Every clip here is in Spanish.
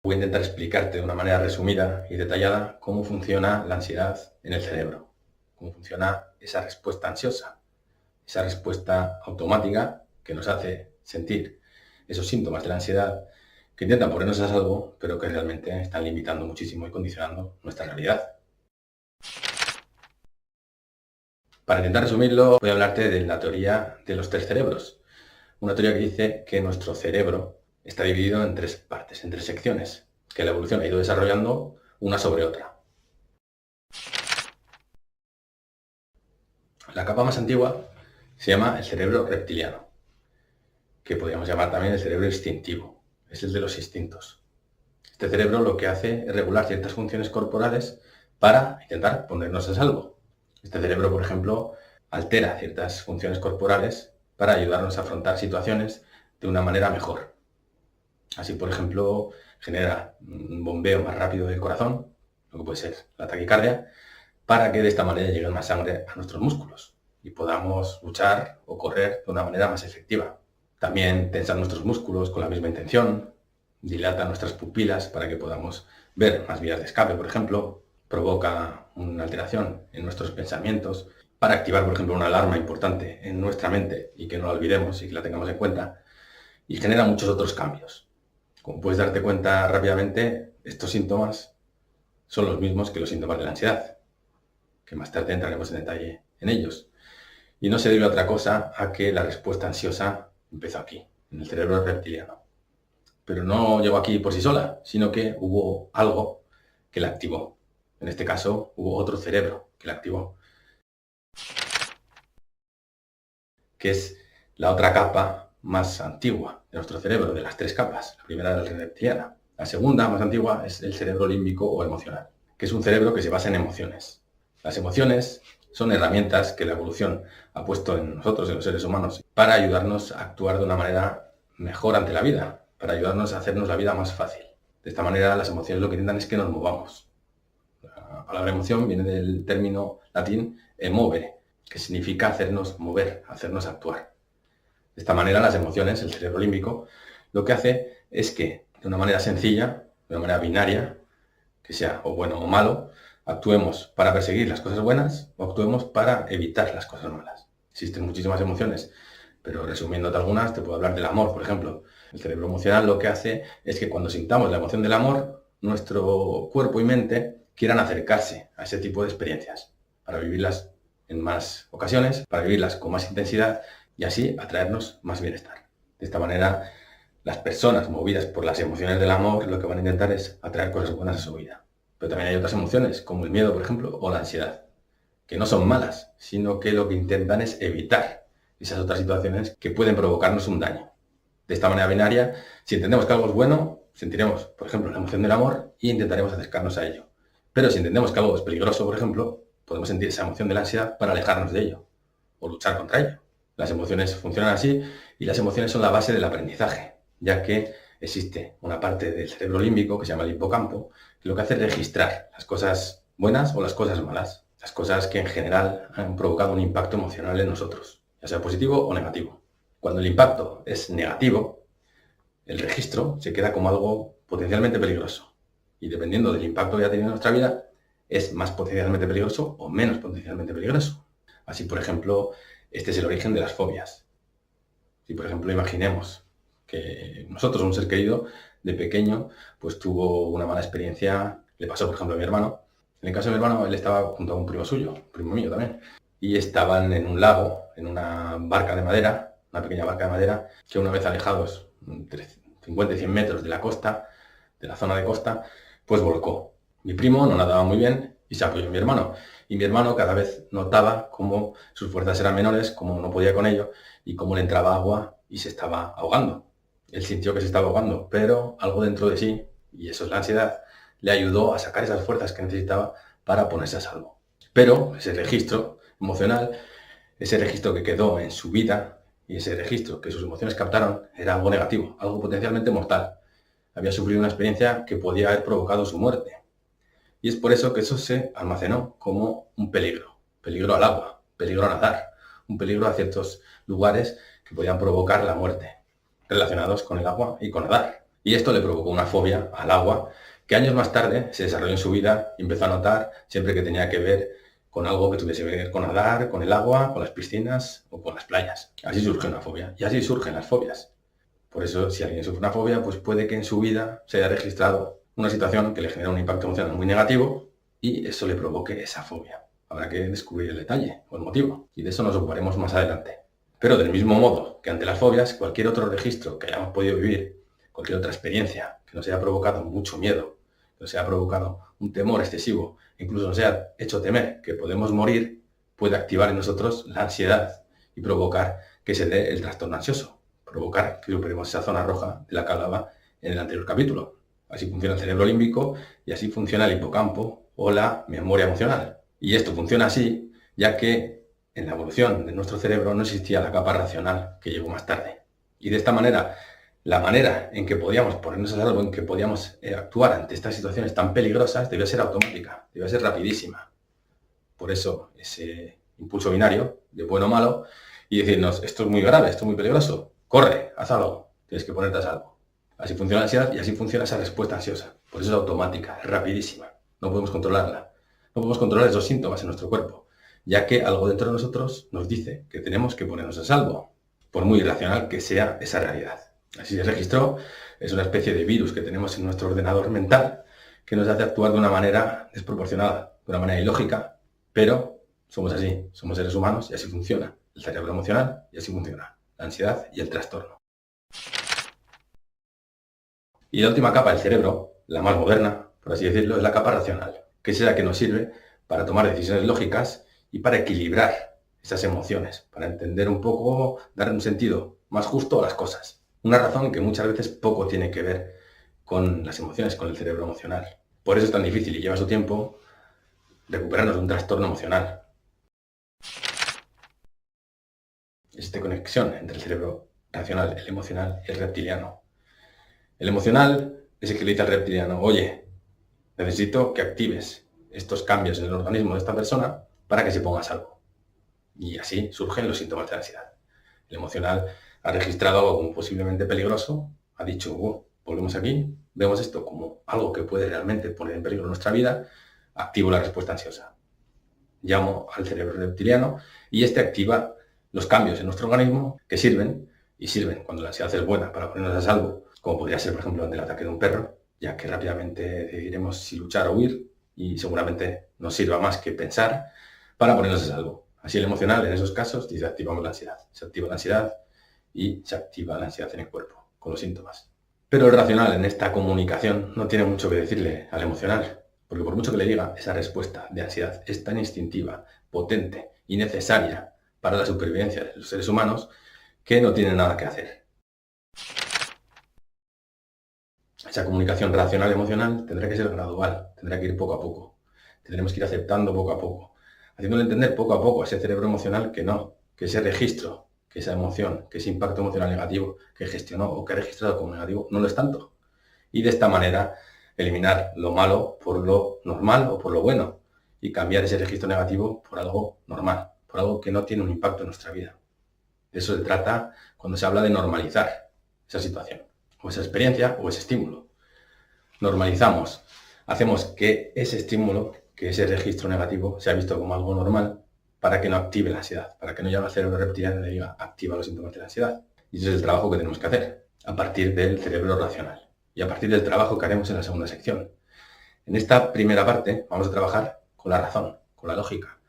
Voy a intentar explicarte de una manera resumida y detallada cómo funciona la ansiedad en el cerebro, cómo funciona esa respuesta ansiosa, esa respuesta automática que nos hace sentir esos síntomas de la ansiedad que intentan ponernos a salvo, pero que realmente están limitando muchísimo y condicionando nuestra realidad. Para intentar resumirlo, voy a hablarte de la teoría de los tres cerebros. Una teoría que dice que nuestro cerebro está dividido en tres partes, en tres secciones, que la evolución ha ido desarrollando una sobre otra. La capa más antigua se llama el cerebro reptiliano, que podríamos llamar también el cerebro instintivo. Es el de los instintos. Este cerebro lo que hace es regular ciertas funciones corporales para intentar ponernos a salvo. Este cerebro, por ejemplo, altera ciertas funciones corporales para ayudarnos a afrontar situaciones de una manera mejor. Así, por ejemplo, genera un bombeo más rápido del corazón, lo que puede ser la taquicardia, para que de esta manera llegue más sangre a nuestros músculos y podamos luchar o correr de una manera más efectiva. También tensa nuestros músculos con la misma intención, dilata nuestras pupilas para que podamos ver más vías de escape, por ejemplo, provoca una alteración en nuestros pensamientos para activar, por ejemplo, una alarma importante en nuestra mente y que no la olvidemos y que la tengamos en cuenta, y genera muchos otros cambios. Como puedes darte cuenta rápidamente, estos síntomas son los mismos que los síntomas de la ansiedad, que más tarde entraremos en detalle en ellos. Y no se debe a otra cosa a que la respuesta ansiosa empezó aquí, en el cerebro reptiliano. Pero no llegó aquí por sí sola, sino que hubo algo que la activó. En este caso, hubo otro cerebro que la activó, que es la otra capa más antigua de nuestro cerebro, de las tres capas. La primera es la reptiliana. La segunda, más antigua, es el cerebro límbico o emocional, que es un cerebro que se basa en emociones. Las emociones son herramientas que la evolución ha puesto en nosotros, en los seres humanos, para ayudarnos a actuar de una manera mejor ante la vida, para ayudarnos a hacernos la vida más fácil. De esta manera, las emociones lo que intentan es que nos movamos. La palabra emoción viene del término latín emovere, que significa hacernos mover, hacernos actuar. De esta manera, las emociones, el cerebro límbico, lo que hace es que, de una manera sencilla, de una manera binaria, que sea o bueno o malo, actuemos para perseguir las cosas buenas o actuemos para evitar las cosas malas. Existen muchísimas emociones, pero resumiéndote algunas, te puedo hablar del amor, por ejemplo. El cerebro emocional lo que hace es que cuando sintamos la emoción del amor, nuestro cuerpo y mente quieran acercarse a ese tipo de experiencias, para vivirlas en más ocasiones, para vivirlas con más intensidad y así atraernos más bienestar. De esta manera, las personas movidas por las emociones del amor lo que van a intentar es atraer cosas buenas a su vida. Pero también hay otras emociones, como el miedo, por ejemplo, o la ansiedad, que no son malas, sino que lo que intentan es evitar esas otras situaciones que pueden provocarnos un daño. De esta manera binaria, si entendemos que algo es bueno, sentiremos, por ejemplo, la emoción del amor y intentaremos acercarnos a ello. Pero si entendemos que algo es peligroso, por ejemplo, podemos sentir esa emoción de la ansiedad para alejarnos de ello o luchar contra ello. Las emociones funcionan así y las emociones son la base del aprendizaje, ya que existe una parte del cerebro límbico que se llama el hipocampo, que lo que hace es registrar las cosas buenas o las cosas malas, las cosas que en general han provocado un impacto emocional en nosotros, ya sea positivo o negativo. Cuando el impacto es negativo, el registro se queda como algo potencialmente peligroso. Y dependiendo del impacto que ha tenido en nuestra vida, es más potencialmente peligroso o menos potencialmente peligroso. Así, por ejemplo, este es el origen de las fobias. Si, por ejemplo, imaginemos que nosotros, un ser querido, de pequeño, pues tuvo una mala experiencia, le pasó, por ejemplo, a mi hermano. En el caso de mi hermano, él estaba junto a un primo suyo, un primo mío también, y estaban en un lago, en una barca de madera, una pequeña barca de madera, que una vez alejados entre 50 y 100 metros de la costa, de la zona de costa, pues volcó. Mi primo no nadaba muy bien y se apoyó en mi hermano. Y mi hermano cada vez notaba cómo sus fuerzas eran menores, cómo no podía con ello y cómo le entraba agua y se estaba ahogando. Él sintió que se estaba ahogando, pero algo dentro de sí, y eso es la ansiedad, le ayudó a sacar esas fuerzas que necesitaba para ponerse a salvo. Pero ese registro emocional, ese registro que quedó en su vida y ese registro que sus emociones captaron era algo negativo, algo potencialmente mortal. Había sufrido una experiencia que podía haber provocado su muerte. Y es por eso que eso se almacenó como un peligro. Peligro al agua, peligro a nadar, un peligro a ciertos lugares que podían provocar la muerte, relacionados con el agua y con nadar. Y esto le provocó una fobia al agua que años más tarde se desarrolló en su vida y empezó a notar siempre que tenía que ver con algo que tuviese que ver con nadar, con el agua, con las piscinas o con las playas. Así surge una fobia y así surgen las fobias. Por eso, si alguien sufre una fobia, pues puede que en su vida se haya registrado una situación que le genera un impacto emocional muy negativo y eso le provoque esa fobia. Habrá que descubrir el detalle o el motivo y de eso nos ocuparemos más adelante. Pero del mismo modo que ante las fobias, cualquier otro registro que hayamos podido vivir, cualquier otra experiencia que nos haya provocado mucho miedo, que nos haya provocado un temor excesivo, incluso nos haya hecho temer que podemos morir, puede activar en nosotros la ansiedad y provocar que se dé el trastorno ansioso, provocar que superemos esa zona roja de la que hablaba en el anterior capítulo. Así funciona el cerebro límbico y así funciona el hipocampo o la memoria emocional. Y esto funciona así, ya que en la evolución de nuestro cerebro no existía la capa racional que llegó más tarde. Y de esta manera, la manera en que podíamos ponernos a salvo, en que podíamos actuar ante estas situaciones tan peligrosas, debía ser automática, debía ser rapidísima. Por eso, ese impulso binario, de bueno o malo, y decirnos, esto es muy grave, esto es muy peligroso, corre, haz algo, tienes que ponerte a salvo. Así funciona la ansiedad y así funciona esa respuesta ansiosa. Por eso es automática, es rapidísima, no podemos controlarla. No podemos controlar esos síntomas en nuestro cuerpo, ya que algo dentro de nosotros nos dice que tenemos que ponernos a salvo, por muy irracional que sea esa realidad. Así se registró, es una especie de virus que tenemos en nuestro ordenador mental que nos hace actuar de una manera desproporcionada, de una manera ilógica, pero somos así, somos seres humanos y así funciona el cerebro emocional y así funciona la ansiedad y el trastorno. Y la última capa del cerebro, la más moderna, por así decirlo, es la capa racional, que es la que nos sirve para tomar decisiones lógicas y para equilibrar esas emociones, para entender un poco, dar un sentido más justo a las cosas. Una razón que muchas veces poco tiene que ver con las emociones, con el cerebro emocional. Por eso es tan difícil y lleva su tiempo recuperarnos de un trastorno emocional. Esta conexión entre el cerebro racional, el emocional y el reptiliano. El emocional es el que le dice al reptiliano, oye, necesito que actives estos cambios en el organismo de esta persona para que se ponga a salvo. Y así surgen los síntomas de la ansiedad. El emocional ha registrado algo como posiblemente peligroso, ha dicho, volvemos aquí, vemos esto como algo que puede realmente poner en peligro nuestra vida, activo la respuesta ansiosa. Llamo al cerebro reptiliano y este activa los cambios en nuestro organismo que sirven, y sirven cuando la ansiedad es buena para ponernos a salvo, como podría ser, por ejemplo, ante el ataque de un perro, ya que rápidamente decidiremos si luchar o huir y seguramente nos sirva más que pensar para ponernos a salvo. Así el emocional, en esos casos, desactivamos la ansiedad. Se activa la ansiedad y se activa la ansiedad en el cuerpo, con los síntomas. Pero el racional en esta comunicación no tiene mucho que decirle al emocional, porque por mucho que le diga, esa respuesta de ansiedad es tan instintiva, potente y necesaria para la supervivencia de los seres humanos que no tiene nada que hacer. Esa comunicación racional-emocional tendrá que ser gradual, tendrá que ir poco a poco. Tendremos que ir aceptando poco a poco, haciéndole entender poco a poco a ese cerebro emocional que no, que ese registro, que esa emoción, que ese impacto emocional negativo que gestionó o que ha registrado como negativo no lo es tanto. Y de esta manera eliminar lo malo por lo normal o por lo bueno y cambiar ese registro negativo por algo normal, por algo que no tiene un impacto en nuestra vida. De eso se trata cuando se habla de normalizar esa situación, o esa experiencia, o ese estímulo. Normalizamos, hacemos que ese estímulo, que ese registro negativo, sea visto como algo normal para que no active la ansiedad, para que no llame al cerebro reptiliano y le diga, activa los síntomas de la ansiedad. Y ese es el trabajo que tenemos que hacer, a partir del cerebro racional. Y a partir del trabajo que haremos en la segunda sección. En esta primera parte vamos a trabajar con la razón, con la lógica,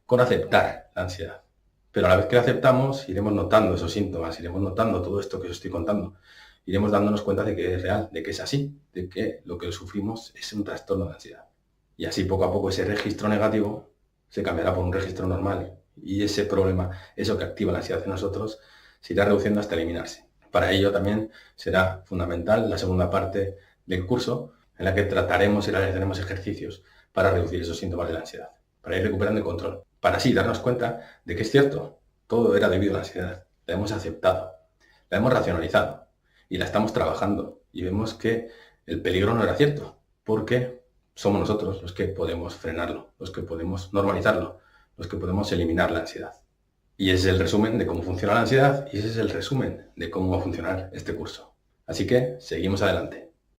con aceptar la ansiedad. Pero a la vez que la aceptamos, iremos notando esos síntomas, iremos notando todo esto que os estoy contando. Iremos dándonos cuenta de que es real, de que es así, de que lo que sufrimos es un trastorno de ansiedad. Y así poco a poco ese registro negativo se cambiará por un registro normal. Y ese problema, eso que activa la ansiedad en nosotros, se irá reduciendo hasta eliminarse. Para ello también será fundamental la segunda parte del curso, en la que trataremos y realizaremos ejercicios para reducir esos síntomas de la ansiedad, para ir recuperando el control, para así darnos cuenta de que es cierto, todo era debido a la ansiedad, la hemos aceptado, la hemos racionalizado y la estamos trabajando y vemos que el peligro no era cierto, porque somos nosotros los que podemos frenarlo, los que podemos normalizarlo, los que podemos eliminar la ansiedad. Y ese es el resumen de cómo funciona la ansiedad y ese es el resumen de cómo va a funcionar este curso. Así que seguimos adelante.